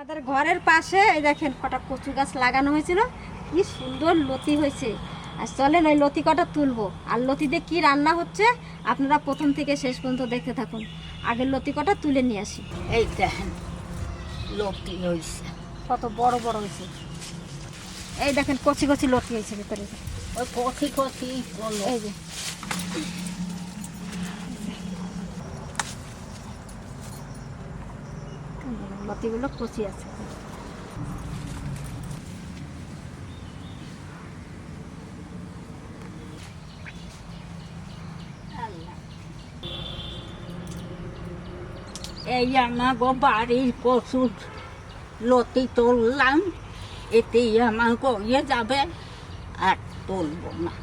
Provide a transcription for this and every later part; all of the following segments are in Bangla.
আমাদের ঘরের পাশে এই দেখেন কটা কচু গাছ লাগানো হয়েছিল, কি সুন্দর লতি হয়েছে। আর চলেন ওই লতি কটা তুলবো, আর লতি দিয়ে কী রান্না হচ্ছে আপনারা প্রথম থেকে শেষ পর্যন্ত দেখতে থাকুন। আগের লতি কটা তুলে নিয়ে আসি। এই দেখেন লতি হয়েছে, কত বড় বড় হয়েছে। এই দেখেন কচি কচি লতি হয়েছে ভিতরে, ওই কচি কচি এই যে লতিগুলো কচি আছে। এই আমাগো বাড়ির কচুর লতি তুললাম, এতেই আমাকে ইয়ে যাবে, আর তুলবো না।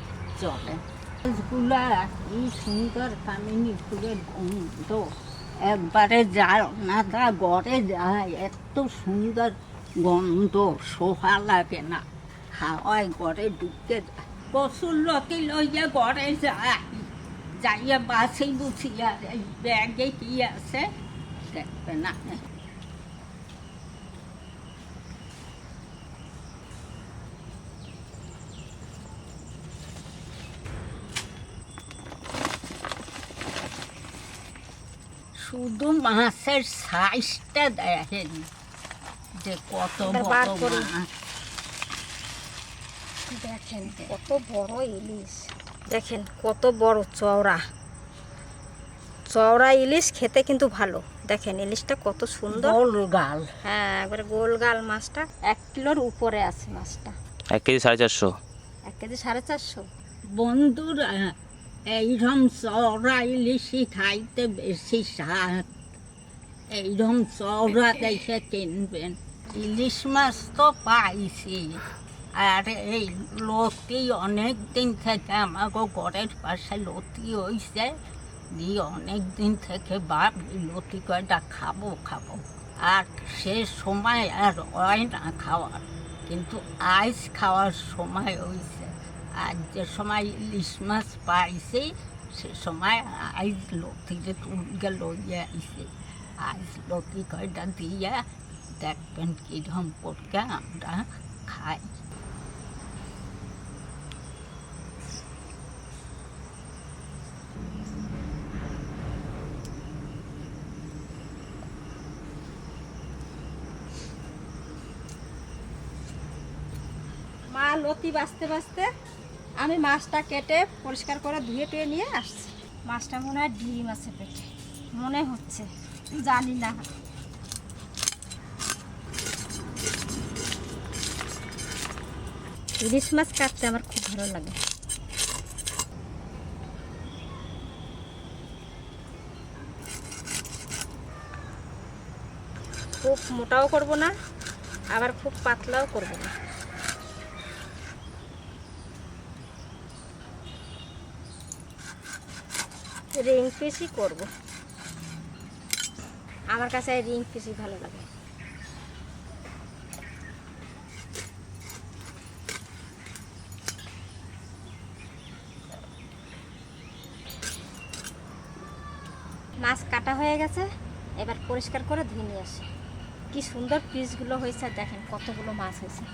চলে গাছগুলা কি সুন্দর কামিনী ফুলের গন্ধ, একবারে জানাটা গড়ে যায়, এত সুন্দর গন্ধ, সোহা লাগে না, হাওয়ায় গড়ে ঢুকে যায়। কচুর লতি লইয়া গড়ে যায়, যাইয়া বাসি বুঝি, আর এই ব্যাগে কি আছে দেখবে না। শুধু মাছের সাইজটা দেখেন যে কত বড় মাছ। দেখেন কত বড় ইলিশ, দেখেন কত বড় চওড়া চওড়া ইলিশ, খেতে কিন্তু ভালো। দেখেন ইলিশটা কত সুন্দর গোলগাল, হ্যাঁ একবারে গোলগাল। মাছটা 1 কিলোর উপরে আছে মাছটা। 1 কেজি 450। 1 কেজি 450। বন্ধুরা এইরকম চওড়া ইলিশই খাইতে বেশি স্বাদ, এইরকম চওড়া দেখে কিনবেন। ইলিশ মাছ তো পাইছি, আর এই লতি অনেক দিন থেকে আমাকে ঘরের পাশে লতি হয়েছে, দিয়ে অনেক দিন থেকে ভাবি লতি কয়টা খাবো খাবো, আর সে সময় আর হয় না খাওয়ার, কিন্তু আজ খাওয়ার সময় হয়েছে। আজ যে সময় ইলিশ মাছ পাইছি সে সময় আজ লতিতে তুলকে লইয়া আইছে। আজ লতি কয়টা দিয়া দেখবেন কিরকম করে আমরা খাই। মা লতি বাছতে বাছতে আমি মাছটা কেটে পরিষ্কার করে ধুয়ে টুয়ে নিয়ে আসছি। মাছটা মনে হয় ডিম আছে পেটে, মনে হচ্ছে, জানি না। ইলিশ মাছ কাটতে আমার খুব ভালো লাগে। খুব মোটাও করব না, আবার খুব পাতলাও করব না। রিং পিসই করব, আমার কাছে রিং পিসই ভালো লাগে। মাছ কাটা হয়ে গেছে, এবার পরিষ্কার করে ধুয়ে নিয়ে আসি। কি সুন্দর পিসগুলো হয়েছে, দেখেন কতগুলো মাছ হয়েছে।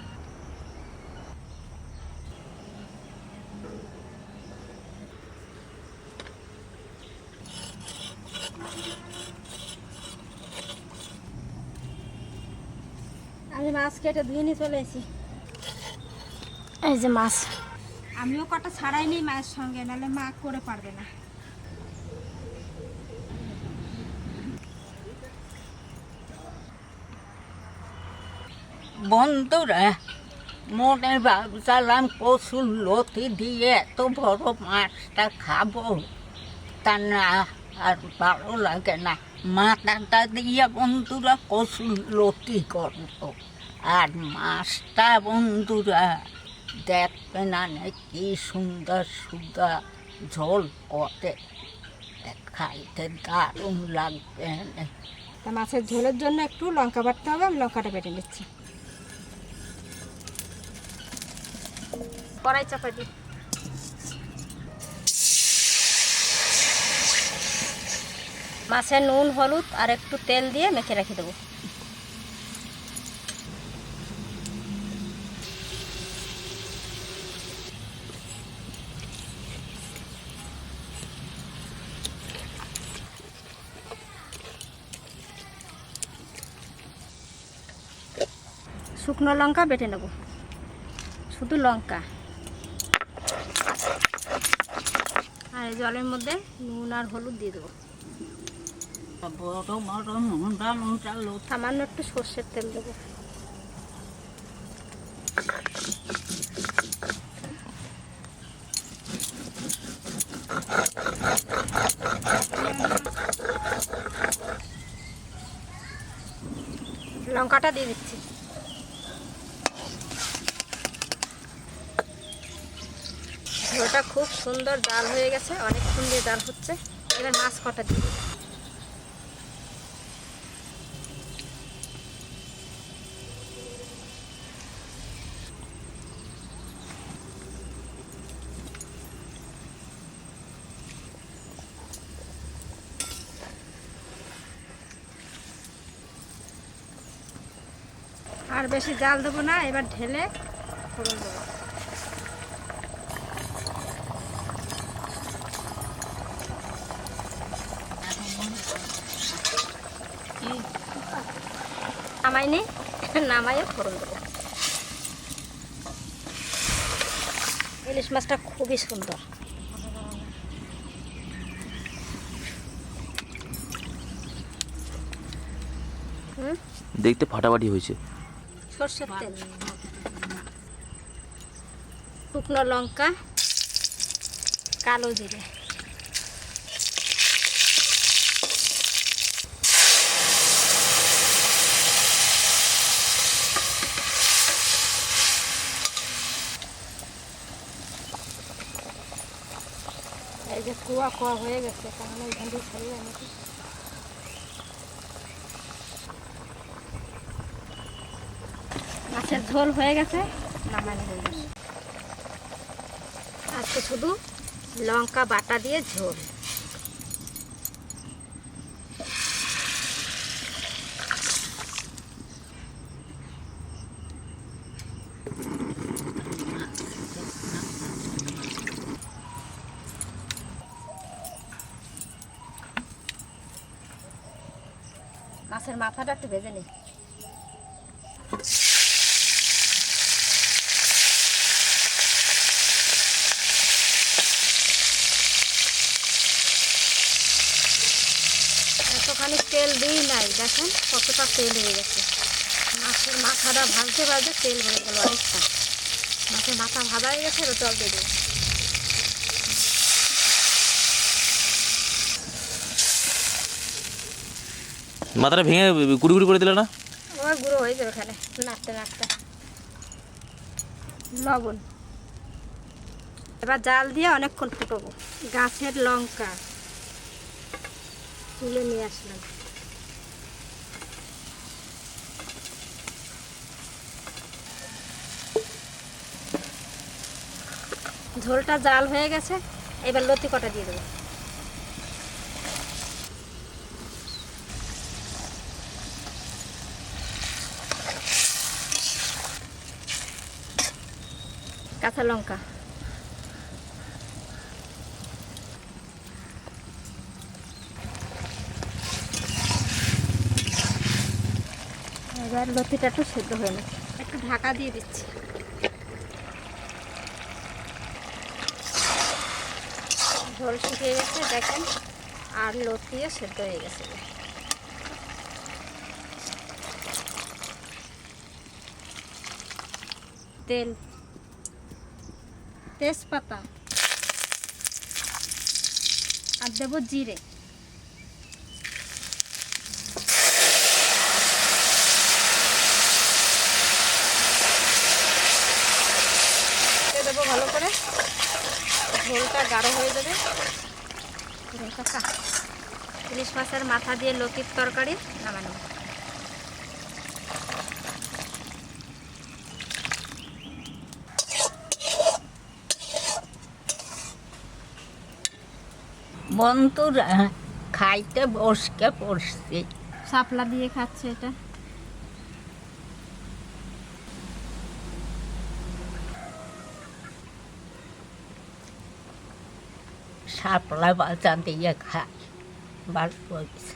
আমি মাছ কেটে ধুয়ে নিয়ে চলে এসেছি। এই যে মাছ, আমিও কটা ছাড়াই নিই মায়ের সঙ্গে, নাহলে মা করে পারবে না। বন্ধুরা মনে ভাবছিলাম কচুর লতি দিয়ে এত বড় মাছটা খাবো, তা না, আর ভালো লাগে না। মাথাটা দিয়ে বন্ধুরা কচুর লতি করবো, আর মাছটা বন্ধুরা দেখবে না কি সুন্দর সুন্দর ঝোল করে, খাইতে দারুণ লাগবে। তা মাছের ঝোলের জন্য একটু লঙ্কা বাটতে হবে, আমি লঙ্কাটা বেটে নিচ্ছি। কড়াই চাপাই দিই। মাছে নুন হলুদ আর একটু তেল দিয়ে মেখে রেখে দেবো। শুকনো লঙ্কা বেটে নেব, শুধু লঙ্কা। আর এই জলের মধ্যে নুন আর হলুদ দিয়ে দেবো। বড় বড় মোটা মোটা লতি। সামান্য একটু সর্ষের তেল দেবো। লঙ্কাটা দিয়ে দিচ্ছি। ঝোলটা খুব সুন্দর জাল হয়ে গেছে, অনেকক্ষণ দিয়ে জাল হচ্ছে। এবার মাছ কটা দিয়ে দিই। আর বেশি জাল দেবো না, এবার ঢেলে ফোড়ন দেবো। নামাইনি, নামাইয়ে ফোড়ন দেবো। ইলিশ মাছটা খুবই সুন্দর। দেখতে ফাটাফাটি হয়েছে। সর্ষের তেল, শুকনো লঙ্কা, কালো জিরে, এই যে কুয়া কুয়া হয়ে গেছে, তাহলে এখান দিয়ে সরিয়ে নাকি। মাছের ঝোল হয়ে গেছে, নামানো হয়ে গেছে। আজকে শুধু লঙ্কা বাটা দিয়ে ঝোল। মাছের মাথাটা একটু ভেজে নিই। এতখানি তেল দিই নাই, দেখেন কতটা তেল হয়ে গেছে। মাছের মাথাটা ভাজতে ভাজতে তেল হয়ে গেল অনেকটা। মাছের মাথা ভাজা হয়ে গেছে, এবার জল দিয়ে দেবো। মাথাটা ভেঙে গুড়ি গুড়ি করে দিলে না? ওই গুঁড়ো হয়ে যাবে এখানে নাড়তে নাড়তে। লবণ, এবার জাল দিয়ে অনেকক্ষণ ফুটবো। গাছের লঙ্কা তুলে নিয়ে আসলাম। ঝোলটা জাল হয়ে গেছে, এবার লতি কটা দিয়ে দেবো। কাঁচা লঙ্কা, এবার লতিটা একটু সেদ্ধ হয়ে না, একটু ঢাকা দিয়ে দিচ্ছি। ঝোল শুকিয়ে গেছে দেখেন, আর লতিও সেদ্ধ হয়ে গেছে। তেল, তেজপাতা আর দেবো জিরে। দেবো ভালো করে, ঝোলটা গাঢ় হয়ে যাবে। ইলিশ মাছের মাথা দিয়ে লতির তরকারি নামানো। বন্ধুরা খাইতে বসকে পড়ছি। শাপলা দিয়ে খাচ্ছে এটা। শাপলা বাজা দিয়ে খাই, ভালো হয়েছে।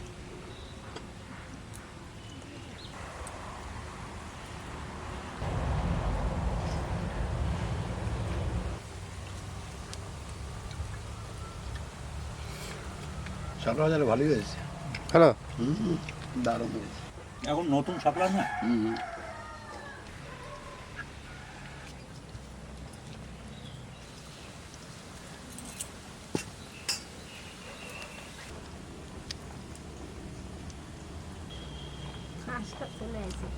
শাপলা বাজারে ভালোই হয়েছে। হ্যালো, দারুণ হয়েছে। এখন নতুন শাপলা না, হাঁসটা চলে আসে।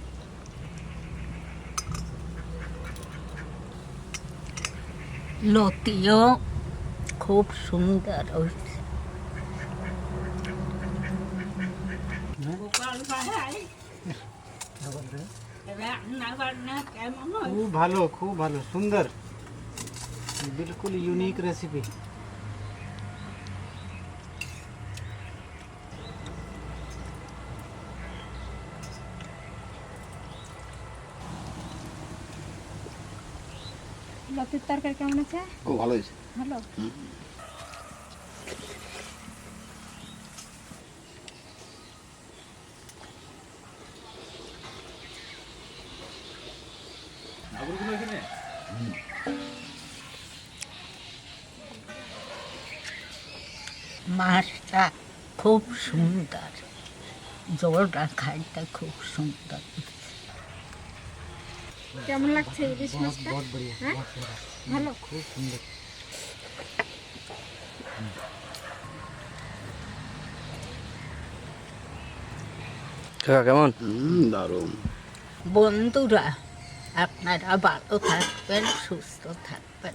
লতিও খুব সুন্দর হয়েছে। গোপাল ভাই, রান্না বান্না কেমন হয়? খুব ভালো, সুন্দর, बिल्कुल यूनिक रेसिपी। লতির তরকারি কেমন আছে? খুব ভালো হয়েছে। ভালো। নাগরগুলো এখানে মাছটা খুব সুন্দর, জলটা খাইতে খুব সুন্দর। কেমন লাগছে ইলিশ মাছটা? হ্যাঁ, ভালো। খুব সুন্দর। কাকা কেমন? দারুণ। বন্ধুরা, আপনারা ভালো থাকবেন, সুস্থ থাকবেন।